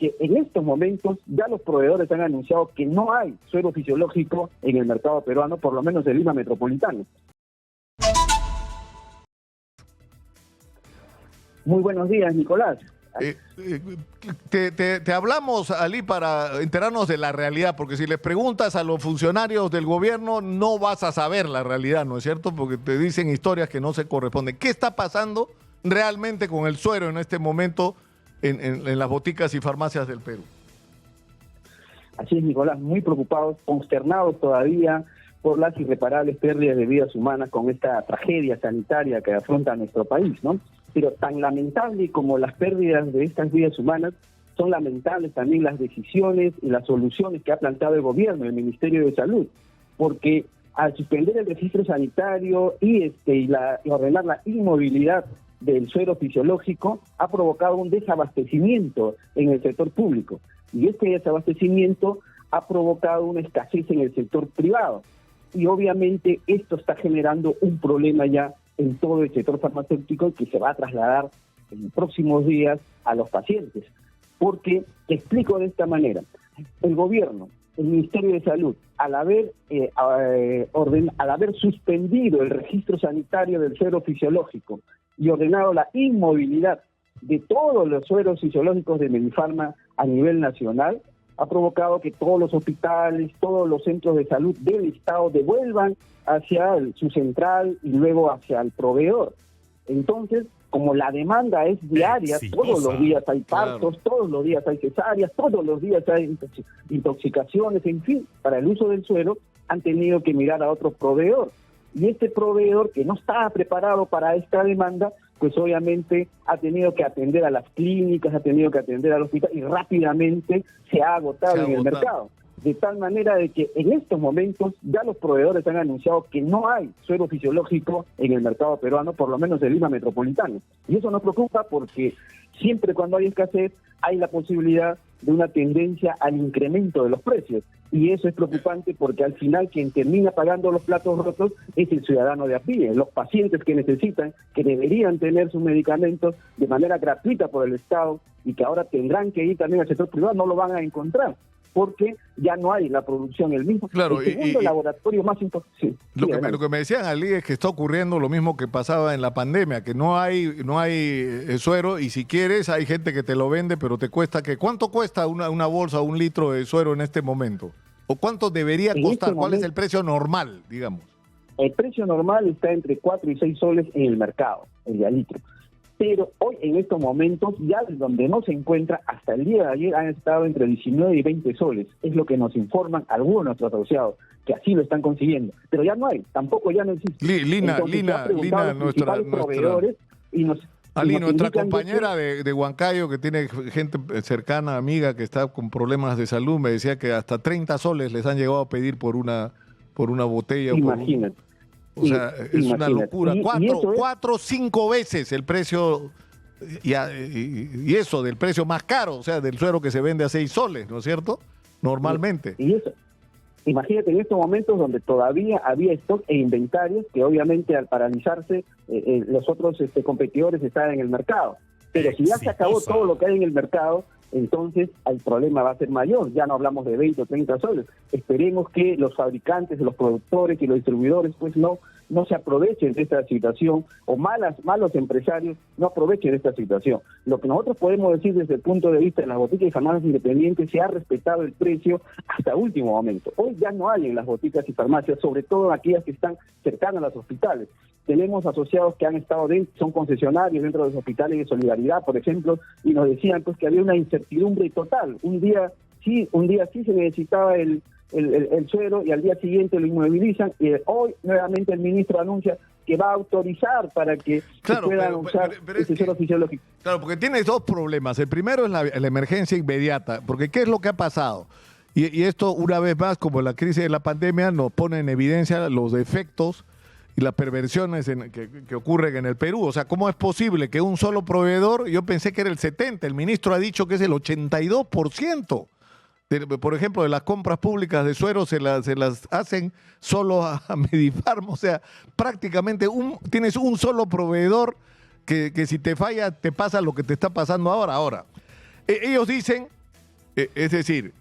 porque en estos momentos ya los proveedores han anunciado que no hay suero fisiológico en el mercado peruano, por lo menos en Lima metropolitano. Muy buenos días, Nicolás. Te hablamos, Ali, para enterarnos de la realidad, porque si les preguntas a los funcionarios del gobierno no vas a saber la realidad, ¿no es cierto? Porque te dicen historias que no se corresponden. ¿Qué está pasando realmente con el suero en este momento en las boticas y farmacias del Perú? Así es, Nicolás, muy preocupados, consternados todavía por las irreparables pérdidas de vidas humanas con esta tragedia sanitaria que afronta nuestro país, ¿no? Pero tan lamentable como las pérdidas de estas vidas humanas, son lamentables también las decisiones y las soluciones que ha planteado el gobierno, el Ministerio de Salud, porque al suspender el registro sanitario y ordenar la inmovilidad del suero fisiológico, ha provocado un desabastecimiento en el sector público. Y este desabastecimiento ha provocado una escasez en el sector privado. Y obviamente esto está generando un problema ya en todo el sector farmacéutico que se va a trasladar en los próximos días a los pacientes. Porque, te explico de esta manera, el gobierno, el Ministerio de Salud, al haber suspendido el registro sanitario del suero fisiológico y ordenado la inmovilidad de todos los sueros fisiológicos de Medifarma a nivel nacional, ha provocado que todos los hospitales, todos los centros de salud del Estado devuelvan hacia su central y luego hacia el proveedor. Entonces, como la demanda es diaria, todos los días hay partos, todos los días hay cesáreas, todos los días hay intoxicaciones, en fin, para el uso del suero, han tenido que mirar a otro proveedor. Y este proveedor, que no estaba preparado para esta demanda, pues obviamente ha tenido que atender a las clínicas, ha tenido que atender al hospital y rápidamente se ha agotado en el mercado. De tal manera de que en estos momentos ya los proveedores han anunciado que no hay suero fisiológico en el mercado peruano, por lo menos en Lima metropolitano. Y eso nos preocupa porque siempre cuando hay escasez hay la posibilidad de una tendencia al incremento de los precios. Y eso es preocupante porque al final quien termina pagando los platos rotos es el ciudadano de a pie, los pacientes que necesitan, que deberían tener sus medicamentos de manera gratuita por el Estado y que ahora tendrán que ir también al sector privado, no lo van a encontrar porque ya no hay la producción, el mismo. Claro, el segundo laboratorio más importante. Sí, lo que me decían, Ali, es que está ocurriendo lo mismo que pasaba en la pandemia, que no hay suero y si quieres hay gente que te lo vende, pero te cuesta ¿cuánto cuesta una bolsa o un litro de suero en este momento? ¿O cuánto debería costar? ¿Cuál es el precio normal, digamos? El precio normal está entre 4 y 6 soles en el mercado, el de a litro. Pero hoy, en estos momentos, ya donde no se encuentra, hasta el día de ayer han estado entre 19 y 20 soles. Es lo que nos informan algunos de nuestros asociados, que así lo están consiguiendo. Pero ya no hay, tampoco ya no existe. Lina, nuestra compañera de Huancayo, que tiene gente cercana, amiga, que está con problemas de salud, me decía que hasta 30 soles les han llegado a pedir por una botella. Imagínate. O sea, es una locura. Cuatro, 5 veces el precio, y eso del precio más caro, o sea, del suero que se vende a 6 soles, ¿no es cierto? Normalmente. Y eso, imagínate en estos momentos donde todavía había stock e inventarios que obviamente al paralizarse los otros competidores estaban en el mercado. Pero si ya se acabó todo lo que hay en el mercado, entonces el problema va a ser mayor. Ya no hablamos de 20 o 30 soles. Esperemos que los fabricantes, los productores y los distribuidores pues no se aprovechen de esta situación, o malos empresarios no aprovechen de esta situación. Lo que nosotros podemos decir desde el punto de vista de las boticas y farmacias independientes, se ha respetado el precio hasta último momento. Hoy ya no hay en las boticas y farmacias, sobre todo aquellas que están cercanas a los hospitales. Tenemos asociados que han estado dentro, son concesionarios dentro de los hospitales de Solidaridad, por ejemplo, y nos decían pues que había una incertidumbre total. Un día sí se necesitaba el suero y al día siguiente lo inmovilizan, y hoy nuevamente el ministro anuncia que va a autorizar para que se puedan usar ese suero fisiológico. Claro, porque tiene dos problemas. El primero es la emergencia inmediata, porque ¿qué es lo que ha pasado? Y esto, una vez más, como la crisis de la pandemia, nos pone en evidencia los defectos y las perversiones que ocurren en el Perú. O sea, ¿cómo es posible que un solo proveedor, yo pensé que era el 70%, el ministro ha dicho que es el 82%, por ejemplo, de las compras públicas de suero se las hacen solo a Medifarma. O sea, prácticamente tienes un solo proveedor que si te falla te pasa lo que te está pasando ahora. Ellos dicen Es decir,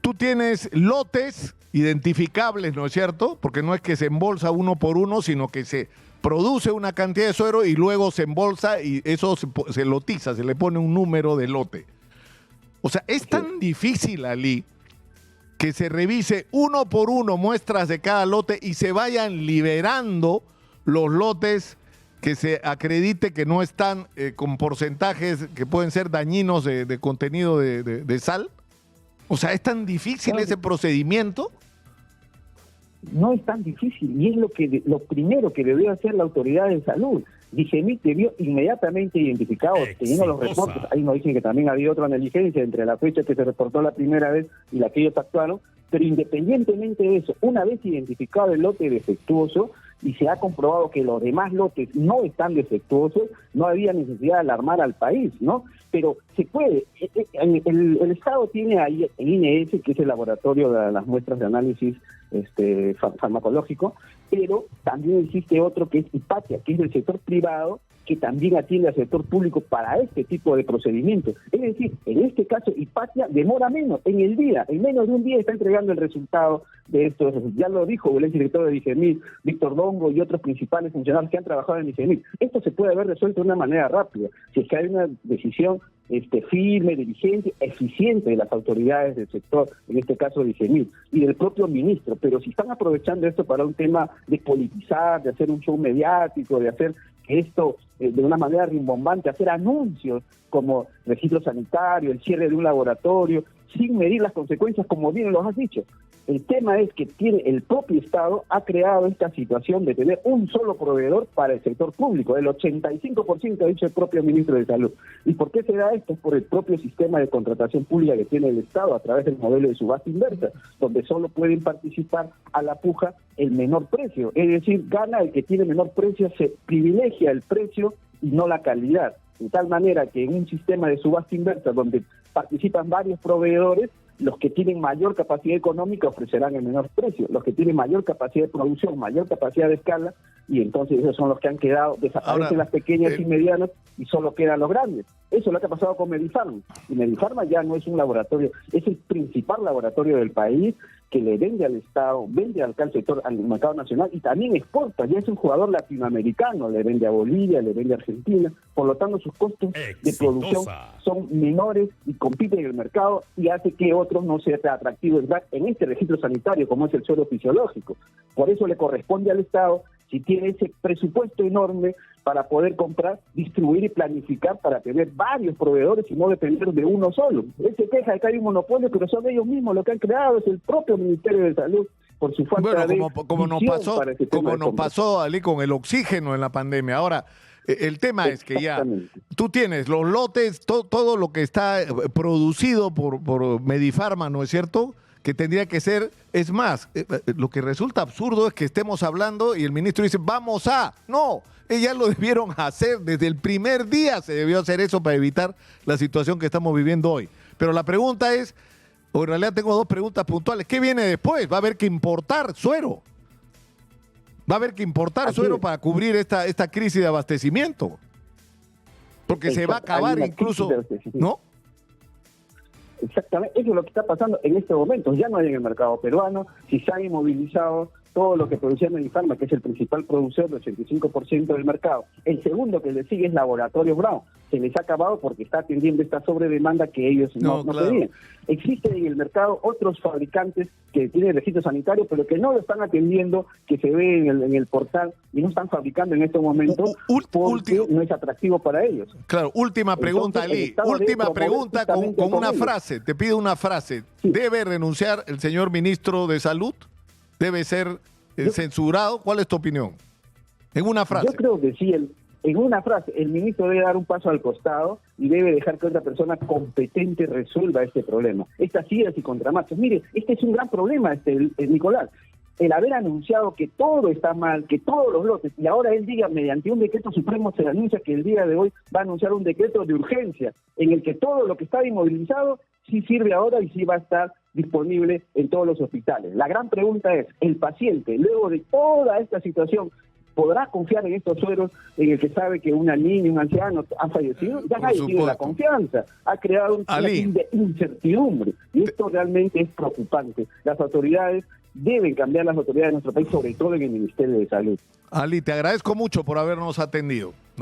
tú tienes lotes identificables, ¿no es cierto? Porque no es que se embolsa uno por uno, sino que se produce una cantidad de suero y luego se embolsa y eso se lotiza, se le pone un número de lote. O sea, es tan difícil, Ali, que se revise uno por uno muestras de cada lote y se vayan liberando los lotes que se acredite que no están con porcentajes que pueden ser dañinos de contenido de sal. O sea, ¿es tan difícil ese procedimiento? No es tan difícil y es lo primero que debió hacer la autoridad de salud. DIGEMIT debió inmediatamente identificado, teniendo los reportes, ahí nos dicen que también había otra negligencia entre la fecha que se reportó la primera vez y la que ellos actuaron, pero independientemente de eso, una vez identificado el lote defectuoso y se ha comprobado que los demás lotes no están defectuosos, no había necesidad de alarmar al país, ¿no? Pero se puede, el Estado tiene ahí el INES, que es el laboratorio de las muestras de análisis farmacológico, pero también existe otro que es Hipatia, que es del sector privado, que también atiende al sector público para este tipo de procedimientos. Es decir, en este caso, Hipatia demora menos, en menos de un día está entregando el resultado de estos. Ya lo dijo el exdirector de DIGEMIT, Víctor Dongo, y otros principales funcionarios que han trabajado en DIGEMIT. Esto se puede haber resuelto de una manera rápida, si es que hay una decisión firme, diligente, eficiente de las autoridades del sector, en este caso DIGEMIT, y del propio ministro. Pero si están aprovechando esto para un tema de politizar, de hacer un show mediático, de hacer esto de una manera rimbombante, hacer anuncios como registro sanitario, el cierre de un laboratorio, sin medir las consecuencias, como bien los has dicho. El tema es que el propio Estado ha creado esta situación de tener un solo proveedor para el sector público, el 85% ha dicho el propio ministro de Salud. ¿Y por qué se da esto? Por el propio sistema de contratación pública que tiene el Estado a través del modelo de subasta inversa, donde solo pueden participar a la puja el menor precio. Es decir, gana el que tiene menor precio, se privilegia el precio y no la calidad. De tal manera que en un sistema de subasta inversa donde participan varios proveedores, los que tienen mayor capacidad económica ofrecerán el menor precio, los que tienen mayor capacidad de producción, mayor capacidad de escala, y entonces esos son los que han quedado, desaparecen las pequeñas y medianas y solo quedan los grandes. Eso es lo que ha pasado con Medifarma. Y Medifarma ya no es un laboratorio, es el principal laboratorio del país que le vende al Estado, vende al sector, al mercado nacional y también exporta. Ya es un jugador latinoamericano, le vende a Bolivia, le vende a Argentina. Por lo tanto, sus costos de producción son menores y compiten en el mercado y hace que otros no sean atractivos en este registro sanitario como es el suero fisiológico. Por eso le corresponde al Estado, si tiene ese presupuesto enorme para poder comprar, distribuir y planificar para tener varios proveedores y no depender de uno solo. Él se queja de que hay un monopolio, pero son ellos mismos lo que han creado, es el propio Ministerio de Salud por su falta como nos pasó, Ali, con el oxígeno en la pandemia. Ahora, el tema es que ya tú tienes los lotes, todo lo que está producido por Medifarma, ¿no es cierto?, que tendría que ser, es más, lo que resulta absurdo es que estemos hablando y el ministro dice, vamos a, no, ya lo debieron hacer, desde el primer día se debió hacer eso para evitar la situación que estamos viviendo hoy. Pero la pregunta es, o en realidad tengo dos preguntas puntuales, ¿qué viene después? ¿Va a haber que importar suero? ¿Va a haber que importar suero para cubrir esta crisis de abastecimiento? Porque se va a acabar incluso, ¿no? Exactamente, eso es lo que está pasando en este momento. Ya no hay en el mercado peruano, si se han inmovilizado todo lo que producía Medifarma, que es el principal productor del 85% del mercado. El segundo que le sigue es Laboratorio Brown. Se les ha acabado porque está atendiendo esta sobredemanda que ellos no pedían. Existen en el mercado otros fabricantes que tienen registro sanitario, pero que no lo están atendiendo, que se ve en el portal y no están fabricando en estos momentos porque no es atractivo para ellos. Claro, última pregunta, Ali. Última pregunta con una frase. Te pido una frase. Sí. ¿Debe renunciar el señor ministro de Salud? ¿Debe ser censurado? ¿Cuál es tu opinión? En una frase. Yo creo que sí, en una frase, el ministro debe dar un paso al costado y debe dejar que otra persona competente resuelva este problema. Estas idas y contramarchas. Mire, este es un gran problema, Nicolás. El haber anunciado que todo está mal, que todos los lotes, y ahora él diga, mediante un decreto supremo se anuncia que el día de hoy va a anunciar un decreto de urgencia, en el que todo lo que está inmovilizado sí sirve ahora y sí va a estar disponible en todos los hospitales. La gran pregunta es, el paciente, luego de toda esta situación ¿podrá confiar en estos sueros en el que sabe que una niña, un anciano ha fallecido? Ya nadie tiene la confianza. Ha creado un clima de incertidumbre. Y esto realmente es preocupante. Las autoridades deben cambiar, las autoridades de nuestro país, sobre todo en el Ministerio de Salud. Ali, te agradezco mucho por habernos atendido.